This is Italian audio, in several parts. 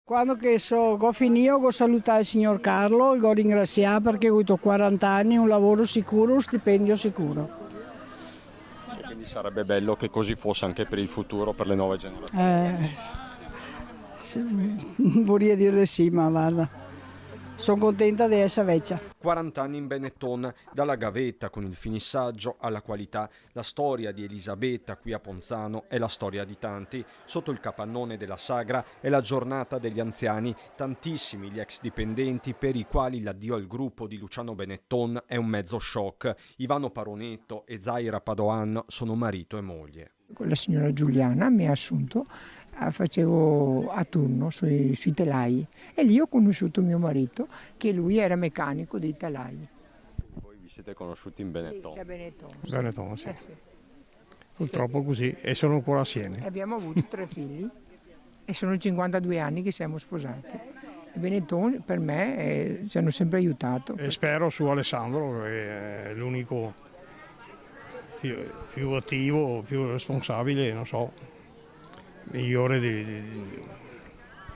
Quando che ho finito, ho salutato il signor Carlo e ho ringraziato perché ho avuto 40 anni, un lavoro sicuro, un stipendio sicuro. Quindi sarebbe bello che così fosse anche per il futuro, per le nuove generazioni. Vorrei dire di sì, ma guarda, sono contenta di essere vecchia. 40 anni in Benetton, dalla gavetta con il finissaggio alla qualità. La storia di Elisabetta qui a Ponzano è la storia di tanti. Sotto il capannone della sagra è la giornata degli anziani, tantissimi gli ex dipendenti per i quali l'addio al gruppo di Luciano Benetton è un mezzo shock. Ivano Paronetto e Zaira Padoan sono marito e moglie. La signora Giuliana mi ha assunto, facevo a turno sui telai e lì ho conosciuto mio marito, che lui era meccanico dei telai. Voi vi siete conosciuti in Benetton? Sì, a Benetton. Benetton, sì. Sì. Purtroppo così, e sono ancora assieme. Abbiamo avuto 3 figli e sono 52 anni che siamo sposati. E Benetton per me ci hanno sempre aiutato. E spero su Alessandro, che è l'unico più attivo, più responsabile, non so, migliore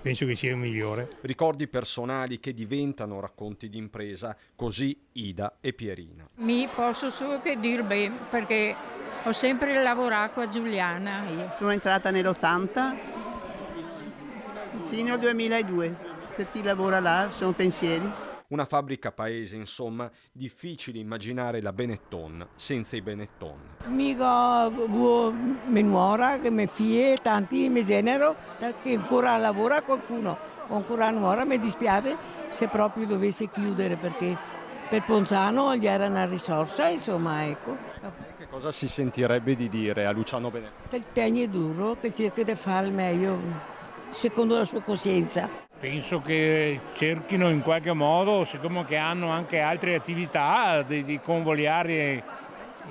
penso che sia il migliore. Ricordi personali che diventano racconti di impresa, così Ida e Pierina. Mi posso solo che dir bene perché ho sempre lavorato a Giuliana. Io. Sono entrata nell'80 fino al 2002. Per chi lavora là sono pensieri. Una fabbrica paese, insomma, difficile immaginare la Benetton senza i Benetton. Mica mia nuora, che mie figlie, tanti, mio genero, che ancora lavora qualcuno, ancora nuora, mi dispiace se proprio dovesse chiudere perché per Ponzano gli era una risorsa, insomma, ecco. Che cosa si sentirebbe di dire a Luciano Benetton? Che il tegno è duro, che cerca di fare il meglio secondo la sua coscienza. Penso che cerchino in qualche modo, siccome che hanno anche altre attività, di convogliare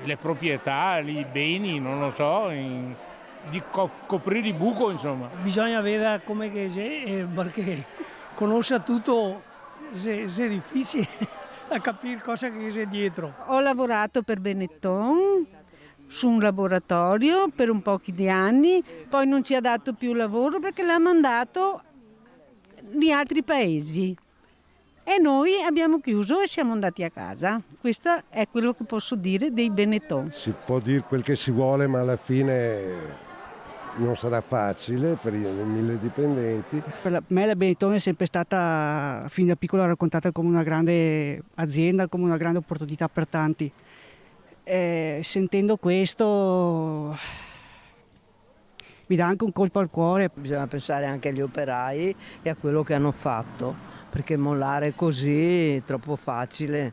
le proprietà, i beni, non lo so, di coprire il buco, insomma. Bisogna vedere come che c'è, perché conosce tutto, è difficile a capire cosa che c'è dietro. Ho lavorato per Benetton su un laboratorio per un po' di anni, poi non ci ha dato più lavoro perché l'ha mandato in altri paesi e noi abbiamo chiuso e siamo andati a casa. Questo è quello che posso dire dei Benetton. Si può dire quel che si vuole, ma alla fine non sarà facile per i 1000 dipendenti. Per me la Benetton è sempre stata, fin da piccola, raccontata come una grande azienda, come una grande opportunità per tanti. Sentendo questo mi dà anche un colpo al cuore. Bisogna pensare anche agli operai e a quello che hanno fatto, perché mollare così è troppo facile.